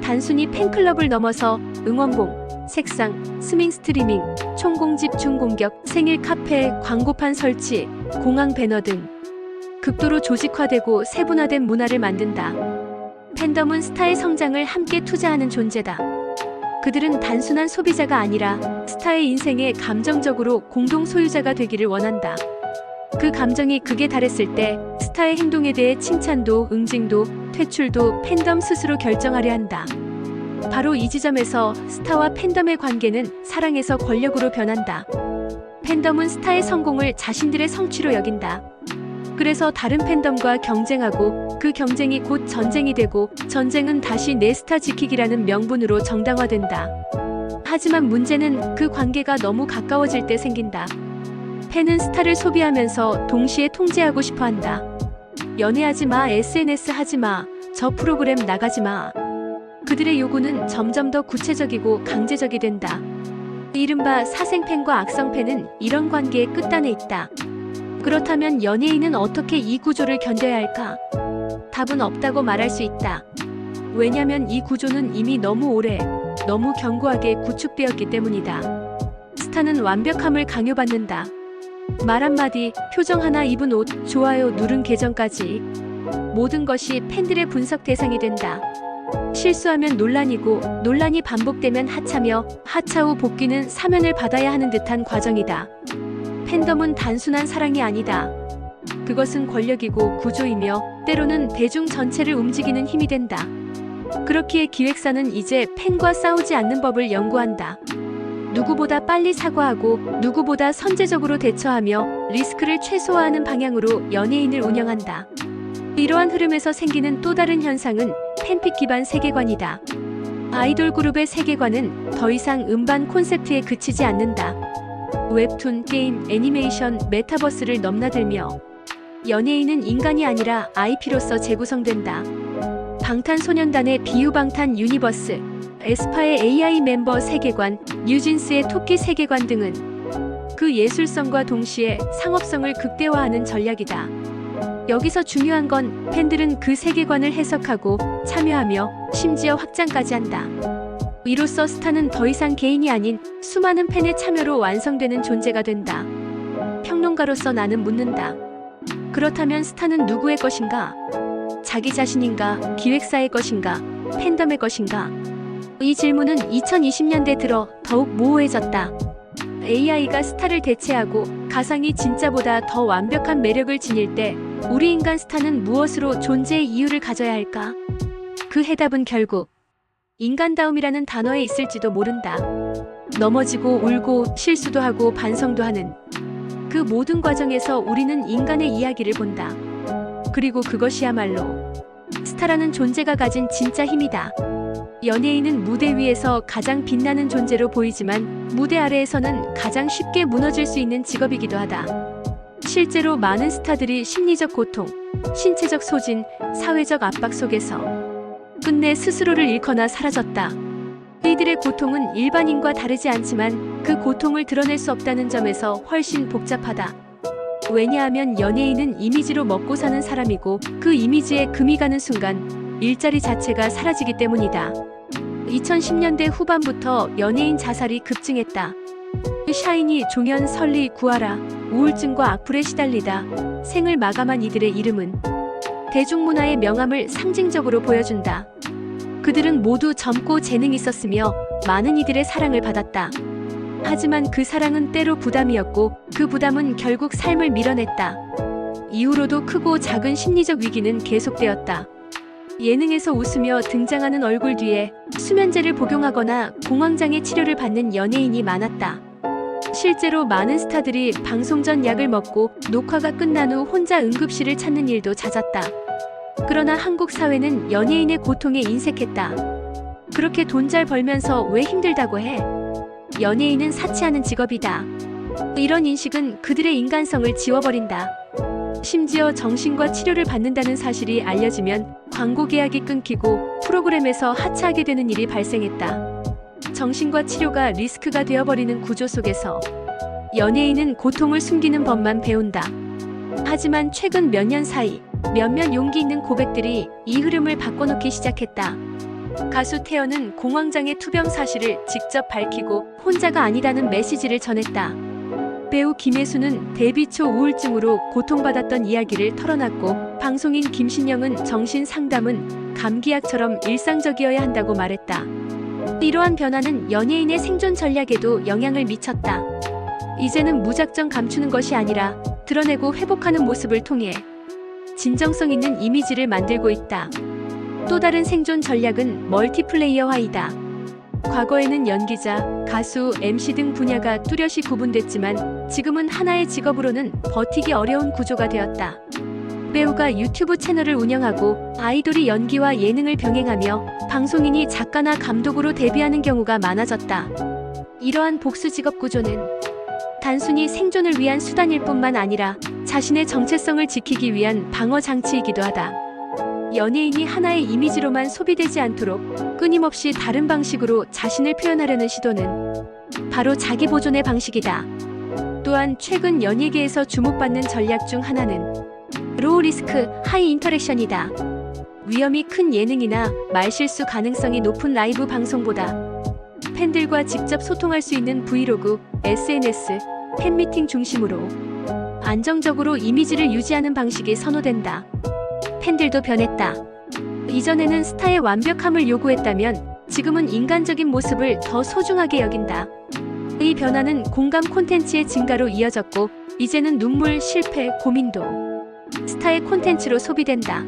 A: 단순히 팬클럽을 넘어서 응원봉, 색상, 스밍 스트리밍, 총공집 중공격, 생일 카페, 광고판 설치, 공항 배너 등 극도로 조직화되고 세분화된 문화를 만든다. 팬덤은 스타의 성장을 함께 투자하는 존재다. 그들은 단순한 소비자가 아니라 스타의 인생의 감정적으로 공동 소유자가 되기를 원한다. 그 감정이 극에 달했을 때 스타의 행동에 대해 칭찬도, 응징도, 퇴출도 팬덤 스스로 결정하려 한다. 바로 이 지점에서 스타와 팬덤의 관계는 사랑에서 권력으로 변한다. 팬덤은 스타의 성공을 자신들의 성취로 여긴다. 그래서 다른 팬덤과 경쟁하고 그 경쟁이 곧 전쟁이 되고 전쟁은 다시 내 스타 지키기라는 명분으로 정당화된다. 하지만 문제는 그 관계가 너무 가까워질 때 생긴다. 팬은 스타를 소비하면서 동시에 통제하고 싶어 한다. 연애하지 마, SNS 하지 마, 저 프로그램 나가지 마. 그들의 요구는 점점 더 구체적이고 강제적이 된다. 이른바 사생팬과 악성팬은 이런 관계의 끝단에 있다. 그렇다면 연예인은 어떻게 이 구조를 견뎌야 할까? 답은 없다고 말할 수 있다. 왜냐면 이 구조는 이미 너무 오래, 너무 견고하게 구축되었기 때문이다. 스타는 완벽함을 강요받는다. 말 한마디, 표정 하나, 입은 옷, 좋아요 누른 계정까지 모든 것이 팬들의 분석 대상이 된다. 실수하면 논란이고 논란이 반복되면 하차며 하차 후 복귀는 사면을 받아야 하는 듯한 과정이다. 팬덤은 단순한 사랑이 아니다. 그것은 권력이고 구조이며 때로는 대중 전체를 움직이는 힘이 된다. 그렇기에 기획사는 이제 팬과 싸우지 않는 법을 연구한다. 누구보다 빨리 사과하고 누구보다 선제적으로 대처하며 리스크를 최소화하는 방향으로 연예인을 운영한다. 이러한 흐름에서 생기는 또 다른 현상은 팬픽 기반 세계관이다. 아이돌 그룹의 세계관은 더 이상 음반 콘셉트에 그치지 않는다. 웹툰, 게임, 애니메이션, 메타버스를 넘나들며 연예인은 인간이 아니라 IP로서 재구성된다. 방탄소년단의 비유방탄 유니버스, 에스파의 AI 멤버 세계관, 뉴진스의 토끼 세계관 등은 그 예술성과 동시에 상업성을 극대화하는 전략이다. 여기서 중요한 건 팬들은 그 세계관을 해석하고 참여하며 심지어 확장까지 한다. 이로써 스타는 더 이상 개인이 아닌 수많은 팬의 참여로 완성되는 존재가 된다. 평론가로서 나는 묻는다. 그렇다면 스타는 누구의 것인가? 자기 자신인가? 기획사의 것인가? 팬덤의 것인가? 이 질문은 2020년대 들어 더욱 모호해졌다. AI가 스타를 대체하고 가상이 진짜보다 더 완벽한 매력을 지닐 때 우리 인간 스타는 무엇으로 존재의 이유를 가져야 할까? 그 해답은 결국 인간다움이라는 단어에 있을지도 모른다. 넘어지고 울고 실수도 하고 반성도 하는 그 모든 과정에서 우리는 인간의 이야기를 본다. 그리고 그것이야말로 스타라는 존재가 가진 진짜 힘이다. 연예인은 무대 위에서 가장 빛나는 존재로 보이지만 무대 아래에서는 가장 쉽게 무너질 수 있는 직업이기도 하다. 실제로 많은 스타들이 심리적 고통, 신체적 소진, 사회적 압박 속에서 끝내 스스로를 잃거나 사라졌다. 이들의 고통은 일반인과 다르지 않지만 그 고통을 드러낼 수 없다는 점에서 훨씬 복잡하다. 왜냐하면 연예인은 이미지로 먹고 사는 사람이고 그 이미지에 금이 가는 순간 일자리 자체가 사라지기 때문이다. 2010년대 후반부터 연예인 자살이 급증했다. 샤이니, 종현, 설리, 구하라, 우울증과 악플에 시달리다 생을 마감한 이들의 이름은 대중문화의 명암을 상징적으로 보여준다. 그들은 모두 젊고 재능이 있었으며 많은 이들의 사랑을 받았다. 하지만 그 사랑은 때로 부담이었고 그 부담은 결국 삶을 밀어냈다. 이후로도 크고 작은 심리적 위기는 계속되었다. 예능에서 웃으며 등장하는 얼굴 뒤에 수면제를 복용하거나 공황장애 치료를 받는 연예인이 많았다. 실제로 많은 스타들이 방송 전 약을 먹고 녹화가 끝난 후 혼자 응급실을 찾는 일도 잦았다. 그러나 한국 사회는 연예인의 고통에 인색했다. 그렇게 돈 잘 벌면서 왜 힘들다고 해? 연예인은 사치하는 직업이다. 이런 인식은 그들의 인간성을 지워버린다. 심지어 정신과 치료를 받는다는 사실이 알려지면 광고 계약이 끊기고 프로그램에서 하차하게 되는 일이 발생했다. 정신과 치료가 리스크가 되어버리는 구조 속에서 연예인은 고통을 숨기는 법만 배운다. 하지만 최근 몇 년 사이 몇몇 용기 있는 고백들이 이 흐름을 바꿔놓기 시작했다. 가수 태연은 공황장애 투병 사실을 직접 밝히고 혼자가 아니다는 메시지를 전했다. 배우 김혜수는 데뷔 초 우울증으로 고통받았던 이야기를 털어놨고 방송인 김신영은 정신 상담은 감기약처럼 일상적이어야 한다고 말했다. 이러한 변화는 연예인의 생존 전략에도 영향을 미쳤다. 이제는 무작정 감추는 것이 아니라 드러내고 회복하는 모습을 통해 진정성 있는 이미지를 만들고 있다. 또 다른 생존 전략은 멀티플레이어화이다. 과거에는 연기자, 가수, MC 등 분야가 뚜렷이 구분됐지만 지금은 하나의 직업으로는 버티기 어려운 구조가 되었다. 배우가 유튜브 채널을 운영하고 아이돌이 연기와 예능을 병행하며 방송인이 작가나 감독으로 데뷔하는 경우가 많아졌다. 이러한 복수 직업 구조는 단순히 생존을 위한 수단일 뿐만 아니라 자신의 정체성을 지키기 위한 방어 장치이기도 하다. 연예인이 하나의 이미지로만 소비되지 않도록 끊임없이 다른 방식으로 자신을 표현하려는 시도는 바로 자기 보존의 방식이다. 또한 최근 연예계에서 주목받는 전략 중 하나는 로우 리스크, 하이 인터랙션이다. 위험이 큰 예능이나 말실수 가능성이 높은 라이브 방송보다 팬들과 직접 소통할 수 있는 브이로그, SNS, 팬미팅 중심으로 안정적으로 이미지를 유지하는 방식이 선호된다. 팬들도 변했다. 이전에는 스타의 완벽함을 요구했다면 지금은 인간적인 모습을 더 소중하게 여긴다. 이 변화는 공감 콘텐츠의 증가로 이어졌고 이제는 눈물, 실패, 고민도 스타의 콘텐츠로 소비된다.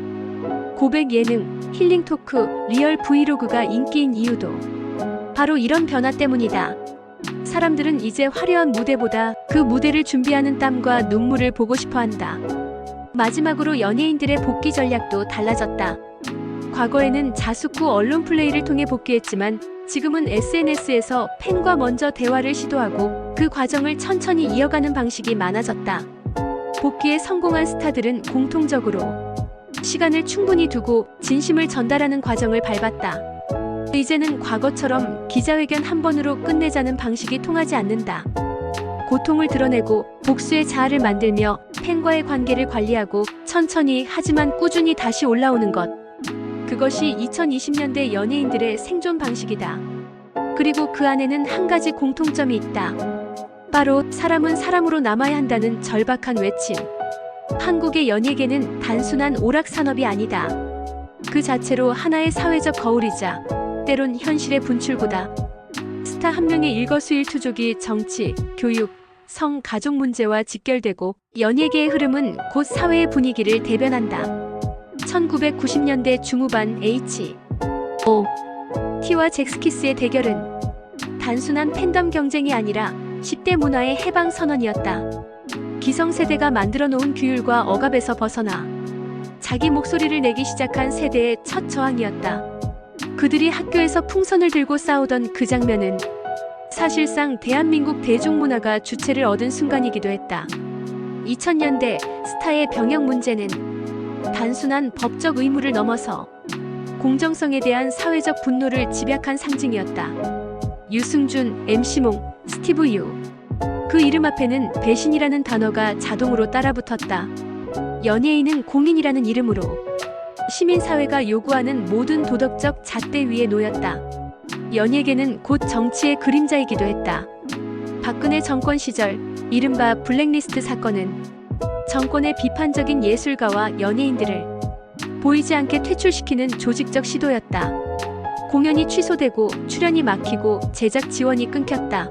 A: 고백 예능, 힐링 토크, 리얼 브이로그가 인기인 이유도 바로 이런 변화 때문이다. 사람들은 이제 화려한 무대보다 그 무대를 준비하는 땀과 눈물을 보고 싶어 한다. 마지막으로 연예인들의 복귀 전략도 달라졌다. 과거에는 자숙 후 언론 플레이를 통해 복귀했지만 지금은 SNS에서 팬과 먼저 대화를 시도하고 그 과정을 천천히 이어가는 방식이 많아졌다. 복귀에 성공한 스타들은 공통적으로 시간을 충분히 두고 진심을 전달하는 과정을 밟았다. 이제는 과거처럼 기자회견 한 번으로 끝내자는 방식이 통하지 않는다. 고통을 드러내고 복수의 자아를 만들며 팬과의 관계를 관리하고 천천히 하지만 꾸준히 다시 올라오는 것. 그것이 2020년대 연예인들의 생존 방식이다. 그리고 그 안에는 한 가지 공통점이 있다. 바로 사람은 사람으로 남아야 한다는 절박한 외침. 한국의 연예계는 단순한 오락산업이 아니다. 그 자체로 하나의 사회적 거울이자 때론 현실의 분출구다. 스타 한 명의 일거수일투족이 정치, 교육, 성, 가족 문제와 직결되고 연예계의 흐름은 곧 사회의 분위기를 대변한다. 1990년대 중후반 H.O.T와 잭스키스의 대결은 단순한 팬덤 경쟁이 아니라 10대 문화의 해방 선언이었다. 기성세대가 만들어 놓은 규율과 억압에서 벗어나 자기 목소리를 내기 시작한 세대의 첫 저항이었다. 그들이 학교에서 풍선을 들고 싸우던 그 장면은 사실상 대한민국 대중문화가 주체를 얻은 순간이기도 했다. 2000년대 스타의 병역 문제는 단순한 법적 의무를 넘어서 공정성에 대한 사회적 분노를 집약한 상징이었다. 유승준, MC몽, 스티브 유. 그 이름 앞에는 배신이라는 단어가 자동으로 따라붙었다. 연예인은 공인이라는 이름으로 시민사회가 요구하는 모든 도덕적 잣대 위에 놓였다. 연예계는 곧 정치의 그림자이기도 했다. 박근혜 정권 시절 이른바 블랙리스트 사건은 정권의 비판적인 예술가와 연예인들을 보이지 않게 퇴출시키는 조직적 시도였다. 공연이 취소되고 출연이 막히고 제작 지원이 끊겼다.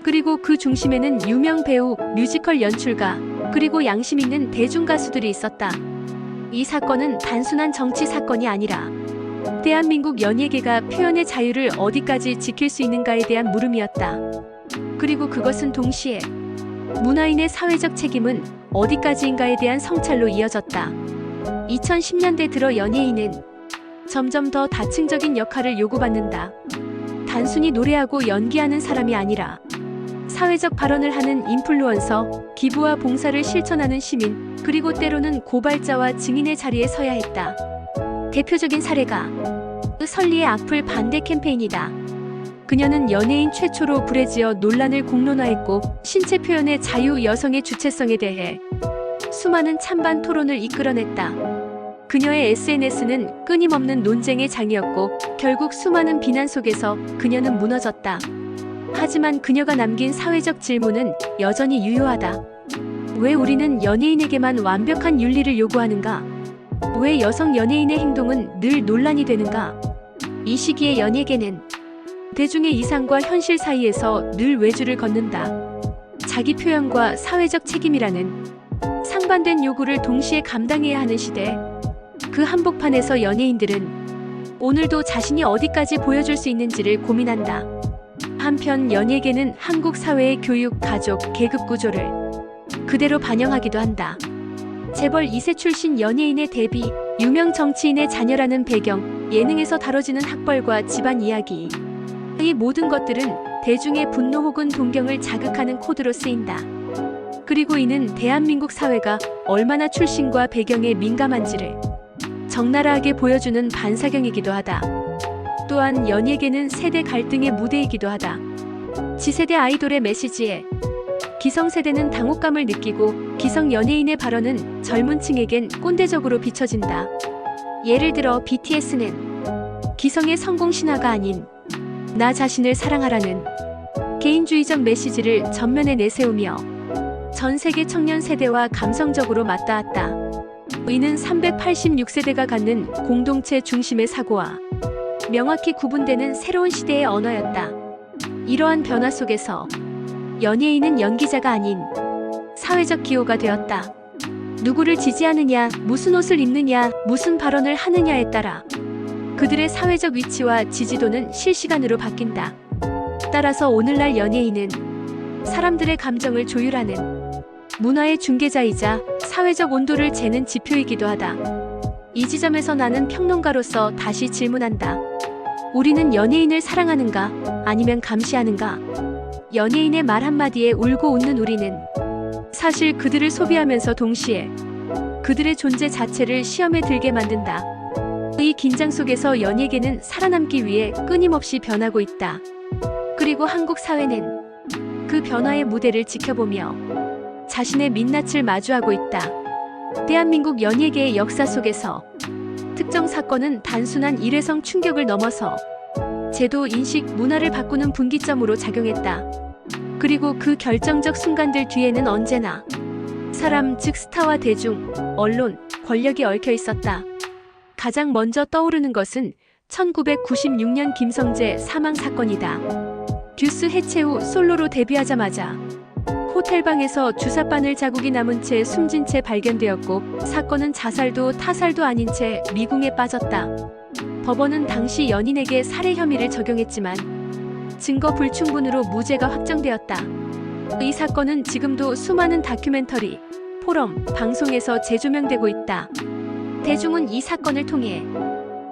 A: 그리고 그 중심에는 유명 배우, 뮤지컬 연출가, 그리고 양심 있는 대중 가수들이 있었다. 이 사건은 단순한 정치 사건이 아니라 대한민국 연예계가 표현의 자유를 어디까지 지킬 수 있는가에 대한 물음이었다. 그리고 그것은 동시에 문화인의 사회적 책임은 어디까지인가에 대한 성찰로 이어졌다. 2010년대 들어 연예인은 점점 더 다층적인 역할을 요구받는다. 단순히 노래하고 연기하는 사람이 아니라 사회적 발언을 하는 인플루언서, 기부와 봉사를 실천하는 시민, 그리고 때로는 고발자와 증인의 자리에 서야 했다. 대표적인 사례가 설리의 악플 반대 캠페인이다. 그녀는 연예인 최초로 불에 지어 논란을 공론화했고 신체 표현의 자유, 여성의 주체성에 대해 수많은 찬반 토론을 이끌어냈다. 그녀의 SNS는 끊임없는 논쟁의 장이었고 결국 수많은 비난 속에서 그녀는 무너졌다. 하지만 그녀가 남긴 사회적 질문은 여전히 유효하다. 왜 우리는 연예인에게만 완벽한 윤리를 요구하는가? 왜 여성 연예인의 행동은 늘 논란이 되는가? 이 시기의 연예계는 대중의 이상과 현실 사이에서 늘 외주를 걷는다. 자기 표현과 사회적 책임이라는 상반된 요구를 동시에 감당해야 하는 시대. 그 한복판에서 연예인들은 오늘도 자신이 어디까지 보여줄 수 있는지를 고민한다. 한편 연예계는 한국 사회의 교육, 가족, 계급 구조를 그대로 반영하기도 한다. 재벌 2세 출신 연예인의 데뷔, 유명 정치인의 자녀라는 배경, 예능에서 다뤄지는 학벌과 집안 이야기. 이 모든 것들은 대중의 분노 혹은 동경을 자극하는 코드로 쓰인다. 그리고 이는 대한민국 사회가 얼마나 출신과 배경에 민감한지를 적나라하게 보여주는 반사경이기도 하다. 또한 연예계는 세대 갈등의 무대이기도 하다. 지세대 아이돌의 메시지에 기성세대는 당혹감을 느끼고 기성 연예인의 발언은 젊은 층에겐 꼰대적으로 비춰진다. 예를 들어 BTS는 기성의 성공 신화가 아닌 나 자신을 사랑하라는 개인주의적 메시지를 전면에 내세우며 전 세계 청년 세대와 감성적으로 맞닿았다. 이는 386세대가 갖는 공동체 중심의 사고와 명확히 구분되는 새로운 시대의 언어였다. 이러한 변화 속에서 연예인은 연기자가 아닌 사회적 기호가 되었다. 누구를 지지하느냐, 무슨 옷을 입느냐, 무슨 발언을 하느냐에 따라 그들의 사회적 위치와 지지도는 실시간으로 바뀐다. 따라서 오늘날 연예인은 사람들의 감정을 조율하는 문화의 중개자이자 사회적 온도를 재는 지표이기도 하다. 이 지점에서 나는 평론가로서 다시 질문한다. 우리는 연예인을 사랑하는가? 아니면 감시하는가? 연예인의 말 한마디에 울고 웃는 우리는 사실 그들을 소비하면서 동시에 그들의 존재 자체를 시험에 들게 만든다. 이 긴장 속에서 연예계는 살아남기 위해 끊임없이 변하고 있다. 그리고 한국 사회는 그 변화의 무대를 지켜보며 자신의 민낯을 마주하고 있다. 대한민국 연예계의 역사 속에서 특정 사건은 단순한 일회성 충격을 넘어서 제도, 인식, 문화를 바꾸는 분기점으로 작용했다. 그리고 그 결정적 순간들 뒤에는 언제나 사람, 즉 스타와 대중, 언론, 권력이 얽혀 있었다. 가장 먼저 떠오르는 것은 1996년 김성재 사망 사건이다. 듀스 해체 후 솔로로 데뷔하자마자 호텔방에서 주사바늘 자국이 남은 채 숨진 채 발견되었고 사건은 자살도 타살도 아닌 채 미궁에 빠졌다. 법원은 당시 연인에게 살해 혐의를 적용했지만 증거 불충분으로 무죄가 확정되었다. 이 사건은 지금도 수많은 다큐멘터리, 포럼, 방송에서 재조명되고 있다. 대중은 이 사건을 통해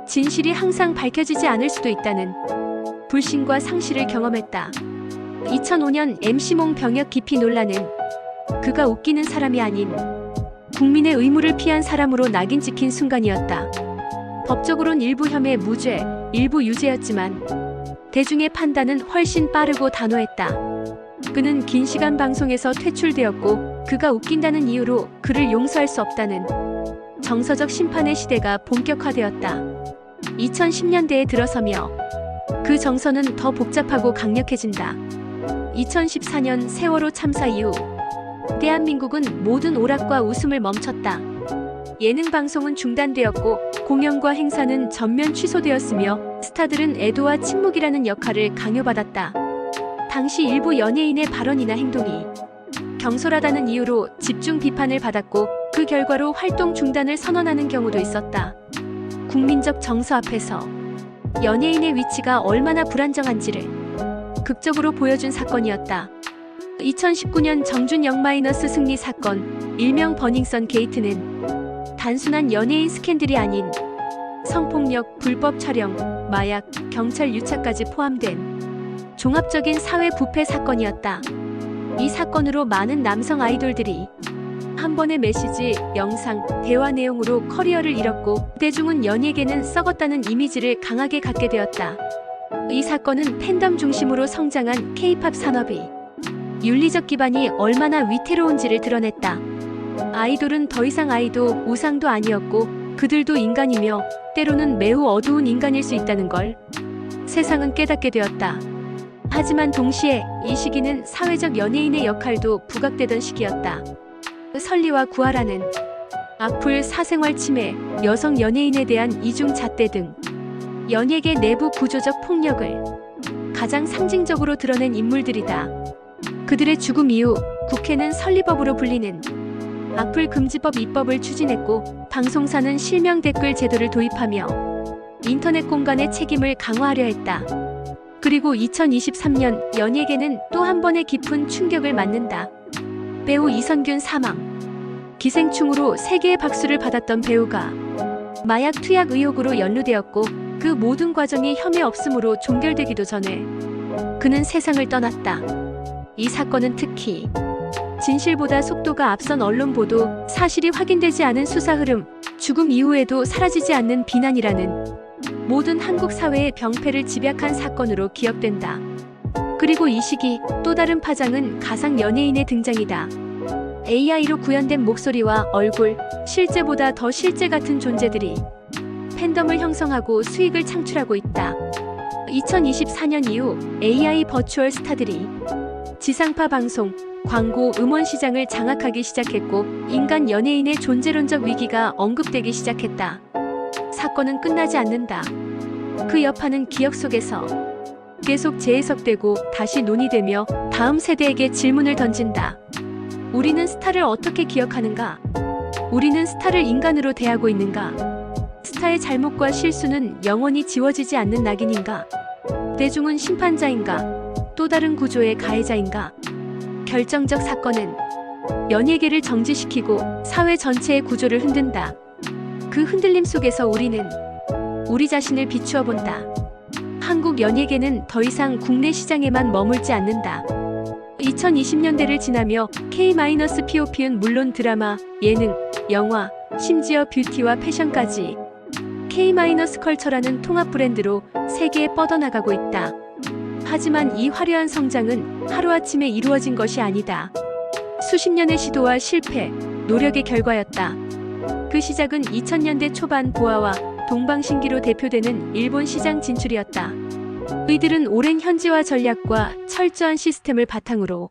A: 진실이 항상 밝혀지지 않을 수도 있다는 불신과 상실을 경험했다. 2005년 MC몽 병역 기피 논란은 그가 웃기는 사람이 아닌 국민의 의무를 피한 사람으로 낙인 찍힌 순간이었다. 법적으론 일부 혐의 무죄, 일부 유죄였지만 대중의 판단은 훨씬 빠르고 단호했다. 그는 긴 시간 방송에서 퇴출되었고 그가 웃긴다는 이유로 그를 용서할 수 없다는 정서적 심판의 시대가 본격화되었다. 2010년대에 들어서며 그 정서는 더 복잡하고 강력해진다. 2014년 세월호 참사 이후 대한민국은 모든 오락과 웃음을 멈췄다. 예능 방송은 중단되었고 공연과 행사는 전면 취소되었으며 스타들은 애도와 침묵이라는 역할을 강요받았다. 당시 일부 연예인의 발언이나 행동이 경솔하다는 이유로 집중 비판을 받았고 그 결과로 활동 중단을 선언하는 경우도 있었다. 국민적 정서 앞에서 연예인의 위치가 얼마나 불안정한지를 극적으로 보여준 사건이었다. 2019년 정준 영마이너스 승리 사건, 일명 버닝썬 게이트는 단순한 연예인 스캔들이 아닌 성폭력, 불법 촬영, 마약, 경찰 유착까지 포함된 종합적인 사회 부패 사건이었다. 이 사건으로 많은 남성 아이돌들이 한 번의 메시지, 영상, 대화 내용으로 커리어를 잃었고 대중은 연예계는 썩었다는 이미지를 강하게 갖게 되었다. 이 사건은 팬덤 중심으로 성장한 K-팝 산업이 윤리적 기반이 얼마나 위태로운지를 드러냈다. 아이돌은 더 이상 아이도 우상도 아니었고 그들도 인간이며 때로는 매우 어두운 인간일 수 있다는 걸 세상은 깨닫게 되었다. 하지만 동시에 이 시기는 사회적 연예인의 역할도 부각되던 시기였다. 설리와 구하라는 악플, 사생활 침해, 여성 연예인에 대한 이중 잣대 등 연예계 내부 구조적 폭력을 가장 상징적으로 드러낸 인물들이다. 그들의 죽음 이후 국회는 설리법으로 불리는 악플 금지법 입법을 추진했고 방송사는 실명 댓글 제도를 도입하며 인터넷 공간의 책임을 강화하려 했다. 그리고 2023년 연예계는 또 한 번의 깊은 충격을 맞는다. 배우 이선균 사망. 기생충으로 세계의 박수를 받았던 배우가 마약 투약 의혹으로 연루되었고 그 모든 과정이 혐의 없음으로 종결되기도 전에 그는 세상을 떠났다. 이 사건은 특히 진실보다 속도가 앞선 언론 보도, 사실이 확인되지 않은 수사 흐름, 죽음 이후에도 사라지지 않는 비난이라는 모든 한국 사회의 병폐를 집약한 사건으로 기억된다. 그리고 이 시기 또 다른 파장은 가상 연예인의 등장이다. AI로 구현된 목소리와 얼굴, 실제보다 더 실제 같은 존재들이 팬덤을 형성하고 수익을 창출하고 있다. 2024년 이후 AI 버추얼 스타들이 지상파 방송, 광고, 음원 시장을 장악하기 시작했고 인간 연예인의 존재론적 위기가 언급되기 시작했다. 사건은 끝나지 않는다. 그 여파는 기억 속에서 계속 재해석되고 다시 논의되며 다음 세대에게 질문을 던진다. 우리는 스타를 어떻게 기억하는가? 우리는 스타를 인간으로 대하고 있는가? 스타의 잘못과 실수는 영원히 지워지지 않는 낙인인가? 대중은 심판자인가? 또 다른 구조의 가해자인가? 결정적 사건은 연예계를 정지시키고 사회 전체의 구조를 흔든다. 그 흔들림 속에서 우리는 우리 자신을 비추어 본다. 한국 연예계는 더 이상 국내 시장에만 머물지 않는다. 2020년대를 지나며 K-POP는 물론 드라마, 예능, 영화, 심지어 뷰티와 패션까지 K-컬처라는 통합 브랜드로 세계에 뻗어나가고 있다. 하지만 이 화려한 성장은 하루아침에 이루어진 것이 아니다. 수십 년의 시도와 실패, 노력의 결과였다. 그 시작은 2000년대 초반 보아와 동방신기로 대표되는 일본 시장 진출이었다. 이들은 오랜 현지화 전략과 철저한 시스템을 바탕으로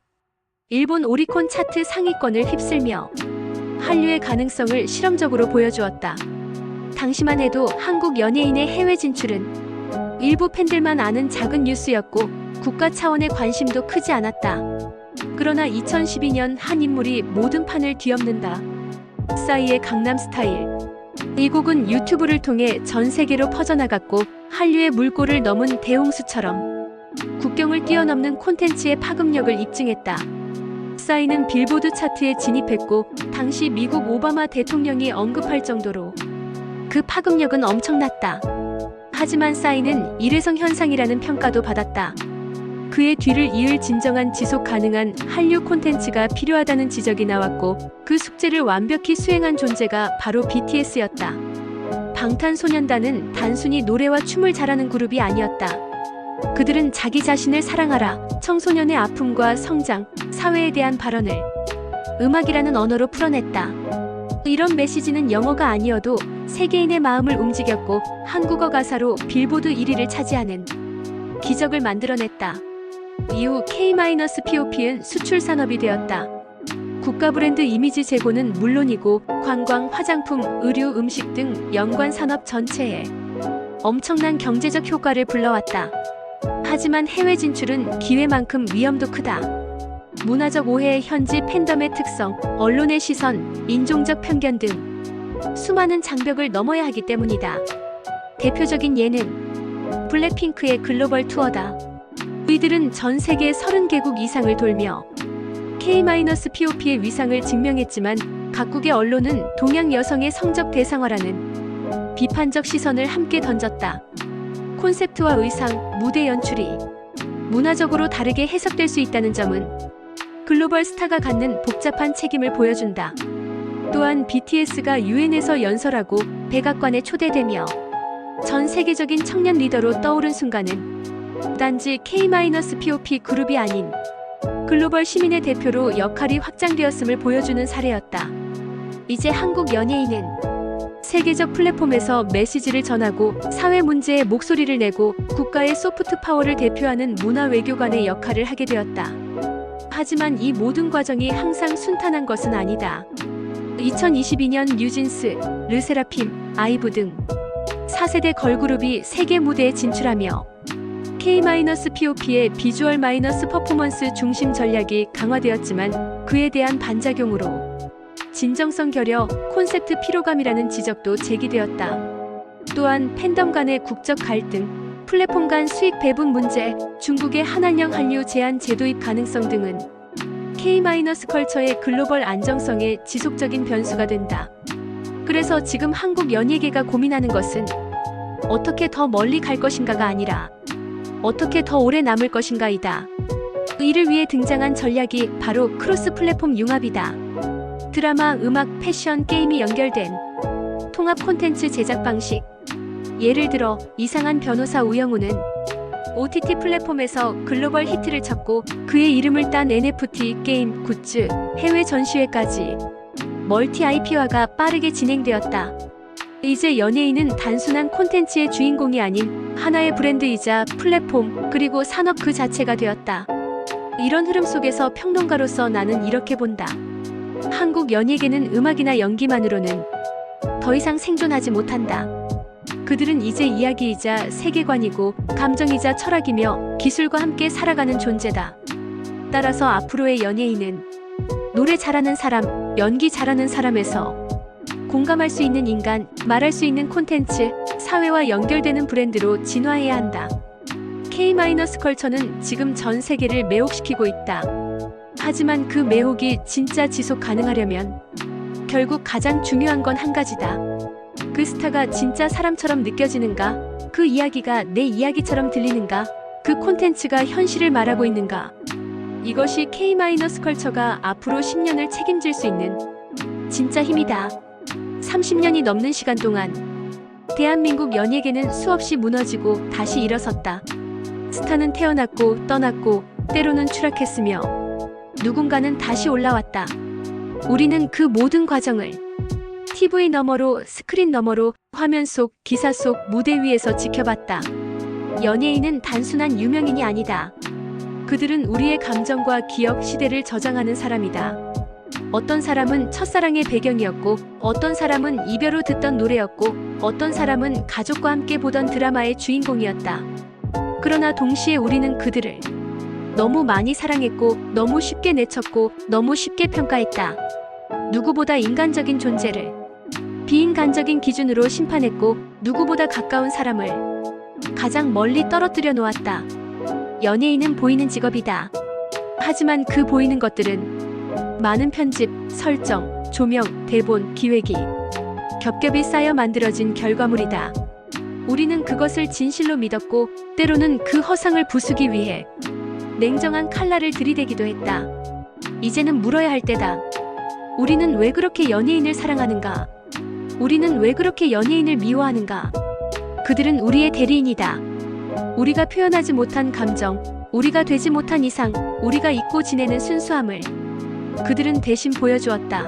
A: 일본 오리콘 차트 상위권을 휩쓸며 한류의 가능성을 실험적으로 보여주었다. 당시만 해도 한국 연예인의 해외 진출은 일부 팬들만 아는 작은 뉴스였고 국가 차원의 관심도 크지 않았다. 그러나 2012년 한 인물이 모든 판을 뒤엎는다. 싸이의 강남스타일. 이 곡은 유튜브를 통해 전 세계로 퍼져나갔고 한류의 물꼬를 넘은 대홍수처럼 국경을 뛰어넘는 콘텐츠의 파급력을 입증했다. 싸이는 빌보드 차트에 진입했고 당시 미국 오바마 대통령이 언급할 정도로 그 파급력은 엄청났다. 하지만 싸이는 일회성 현상이라는 평가도 받았다. 그의 뒤를 이을 진정한 지속 가능한 한류 콘텐츠가 필요하다는 지적이 나왔고 그 숙제를 완벽히 수행한 존재가 바로 BTS였다. 방탄소년단은 단순히 노래와 춤을 잘하는 그룹이 아니었다. 그들은 자기 자신을 사랑하라, 청소년의 아픔과 성장, 사회에 대한 발언을 음악이라는 언어로 풀어냈다. 이런 메시지는 영어가 아니어도 세계인의 마음을 움직였고 한국어 가사로 빌보드 1위를 차지하는 기적을 만들어냈다. 이후 K-POP은 수출 산업이 되었다. 국가 브랜드 이미지 제고는 물론이고 관광, 화장품, 의류, 음식 등 연관 산업 전체에 엄청난 경제적 효과를 불러왔다. 하지만 해외 진출은 기회만큼 위험도 크다. 문화적 오해, 현지 팬덤의 특성, 언론의 시선, 인종적 편견 등 수많은 장벽을 넘어야 하기 때문이다. 대표적인 예는 블랙핑크의 글로벌 투어다. 이들은 전 세계 30개국 이상을 돌며 K-POP의 위상을 증명했지만 각국의 언론은 동양 여성의 성적 대상화라는 비판적 시선을 함께 던졌다. 콘셉트와 의상, 무대 연출이 문화적으로 다르게 해석될 수 있다는 점은 글로벌 스타가 갖는 복잡한 책임을 보여준다. 또한 BTS가 UN에서 연설하고 백악관에 초대되며 전 세계적인 청년 리더로 떠오른 순간은 단지 K-POP 그룹이 아닌 글로벌 시민의 대표로 역할이 확장되었음을 보여주는 사례였다. 이제 한국 연예인은 세계적 플랫폼에서 메시지를 전하고 사회 문제에 목소리를 내고 국가의 소프트 파워를 대표하는 문화 외교관의 역할을 하게 되었다. 하지만 이 모든 과정이 항상 순탄한 것은 아니다. 2022년 뉴진스, 르세라핌, 아이브 등 4세대 걸그룹이 세계 무대에 진출하며 K-POP의 비주얼 마이너스 퍼포먼스 중심 전략이 강화되었지만 그에 대한 반작용으로 진정성 결여, 콘셉트 피로감이라는 지적도 제기되었다. 또한 팬덤 간의 국적 갈등, 플랫폼 간 수익 배분 문제, 중국의 한한령 한류 제한 제도입 가능성 등은 K-컬처의 글로벌 안정성에 지속적인 변수가 된다. 그래서 지금 한국 연예계가 고민하는 것은 어떻게 더 멀리 갈 것인가가 아니라 어떻게 더 오래 남을 것인가이다. 이를 위해 등장한 전략이 바로 크로스 플랫폼 융합이다. 드라마, 음악, 패션, 게임이 연결된 통합 콘텐츠 제작 방식. 예를 들어 이상한 변호사 우영우는 OTT 플랫폼에서 글로벌 히트를 쳤고 그의 이름을 딴 NFT, 게임, 굿즈, 해외 전시회까지 멀티 IP화가 빠르게 진행되었다. 이제 연예인은 단순한 콘텐츠의 주인공이 아닌 하나의 브랜드이자 플랫폼 그리고 산업 그 자체가 되었다. 이런 흐름 속에서 평론가로서 나는 이렇게 본다. 한국 연예계는 음악이나 연기만으로는 더 이상 생존하지 못한다. 그들은 이제 이야기이자 세계관이고 감정이자 철학이며 기술과 함께 살아가는 존재다. 따라서 앞으로의 연예인은 노래 잘하는 사람, 연기 잘하는 사람에서 공감할 수 있는 인간, 말할 수 있는 콘텐츠, 사회와 연결되는 브랜드로 진화해야 한다. K-컬처는 지금 전 세계를 매혹시키고 있다. 하지만 그 매혹이 진짜 지속 가능하려면 결국 가장 중요한 건 한 가지다. 그 스타가 진짜 사람처럼 느껴지는가? 그 이야기가 내 이야기처럼 들리는가? 그 콘텐츠가 현실을 말하고 있는가? 이것이 K-컬처가 앞으로 10년을 책임질 수 있는 진짜 힘이다. 30년이 넘는 시간 동안 대한민국 연예계는 수없이 무너지고 다시 일어섰다. 스타는 태어났고 떠났고 때로는 추락했으며 누군가는 다시 올라왔다. 우리는 그 모든 과정을 TV 너머로, 스크린 너머로, 화면 속, 기사 속, 무대 위에서 지켜봤다. 연예인은 단순한 유명인이 아니다. 그들은 우리의 감정과 기억, 시대를 저장하는 사람이다. 어떤 사람은 첫사랑의 배경이었고, 어떤 사람은 이별 후 듣던 노래였고, 어떤 사람은 가족과 함께 보던 드라마의 주인공이었다. 그러나 동시에 우리는 그들을 너무 많이 사랑했고, 너무 쉽게 내쳤고, 너무 쉽게 평가했다. 누구보다 인간적인 존재를 비인간적인 기준으로 심판했고, 누구보다 가까운 사람을 가장 멀리 떨어뜨려 놓았다. 연예인은 보이는 직업이다. 하지만 그 보이는 것들은 많은 편집, 설정, 조명, 대본, 기획이 겹겹이 쌓여 만들어진 결과물이다. 우리는 그것을 진실로 믿었고 때로는 그 허상을 부수기 위해 냉정한 칼날을 들이대기도 했다. 이제는 물어야 할 때다. 우리는 왜 그렇게 연예인을 사랑하는가? 우리는 왜 그렇게 연예인을 미워하는가? 그들은 우리의 대리인이다. 우리가 표현하지 못한 감정, 우리가 되지 못한 이상, 우리가 잊고 지내는 순수함을 그들은 대신 보여주었다.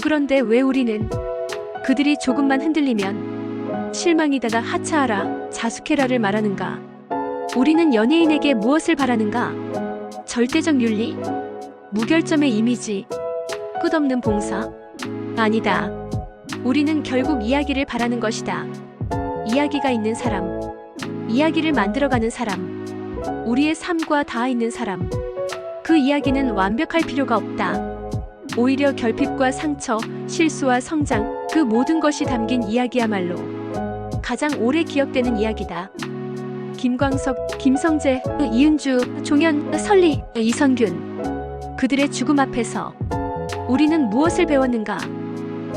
A: 그런데 왜 우리는 그들이 조금만 흔들리면 실망이다가 하차하라, 자숙해라를 말하는가? 우리는 연예인에게 무엇을 바라는가? 절대적 윤리? 무결점의 이미지? 끝없는 봉사? 아니다. 우리는 결국 이야기를 바라는 것이다. 이야기가 있는 사람, 이야기를 만들어가는 사람, 우리의 삶과 닿아 있는 사람. 그 이야기는 완벽할 필요가 없다. 오히려 결핍과 상처, 실수와 성장, 그 모든 것이 담긴 이야기야말로 가장 오래 기억되는 이야기다. 김광석, 김성재, 이은주, 종현, 설리, 이선균. 그들의 죽음 앞에서 우리는 무엇을 배웠는가?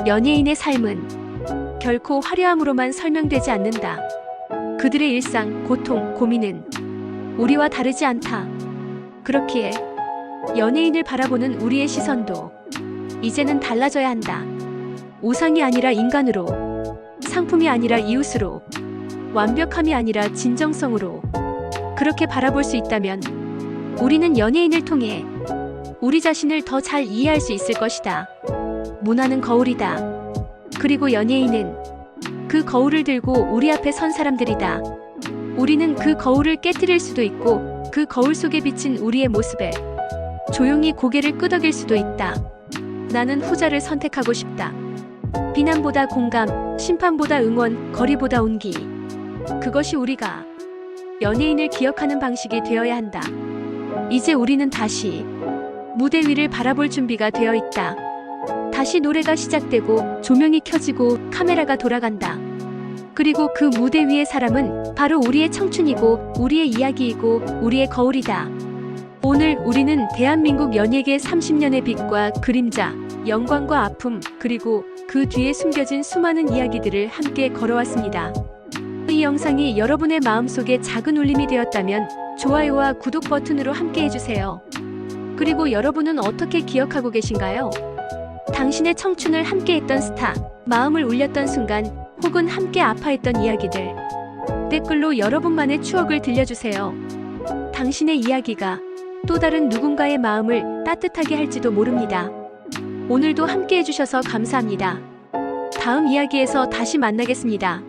A: 연예인의 삶은 결코 화려함으로만 설명되지 않는다. 그들의 일상, 고통, 고민은 우리와 다르지 않다. 그렇기에 연예인을 바라보는 우리의 시선도 이제는 달라져야 한다. 우상이 아니라 인간으로, 상품이 아니라 이웃으로, 완벽함이 아니라 진정성으로 그렇게 바라볼 수 있다면 우리는 연예인을 통해 우리 자신을 더 잘 이해할 수 있을 것이다. 문화는 거울이다. 그리고 연예인은 그 거울을 들고 우리 앞에 선 사람들이다. 우리는 그 거울을 깨뜨릴 수도 있고 그 거울 속에 비친 우리의 모습에 조용히 고개를 끄덕일 수도 있다. 나는 후자를 선택하고 싶다. 비난보다 공감, 심판보다 응원, 거리보다 온기. 그것이 우리가 연예인을 기억하는 방식이 되어야 한다. 이제 우리는 다시 무대 위를 바라볼 준비가 되어 있다. 다시 노래가 시작되고 조명이 켜지고 카메라가 돌아간다. 그리고 그 무대 위의 사람은 바로 우리의 청춘이고 우리의 이야기이고 우리의 거울이다. 오늘 우리는 대한민국 연예계 30년의 빛과 그림자, 영광과 아픔, 그리고 그 뒤에 숨겨진 수많은 이야기들을 함께 걸어왔습니다. 이 영상이 여러분의 마음속에 작은 울림이 되었다면 좋아요와 구독 버튼으로 함께 해주세요. 그리고 여러분은 어떻게 기억하고 계신가요? 당신의 청춘을 함께했던 스타, 마음을 울렸던 순간, 혹은 함께 아파했던 이야기들. 댓글로 여러분만의 추억을 들려주세요. 당신의 이야기가 또 다른 누군가의 마음을 따뜻하게 할지도 모릅니다. 오늘도 함께 해주셔서 감사합니다. 다음 이야기에서 다시 만나겠습니다.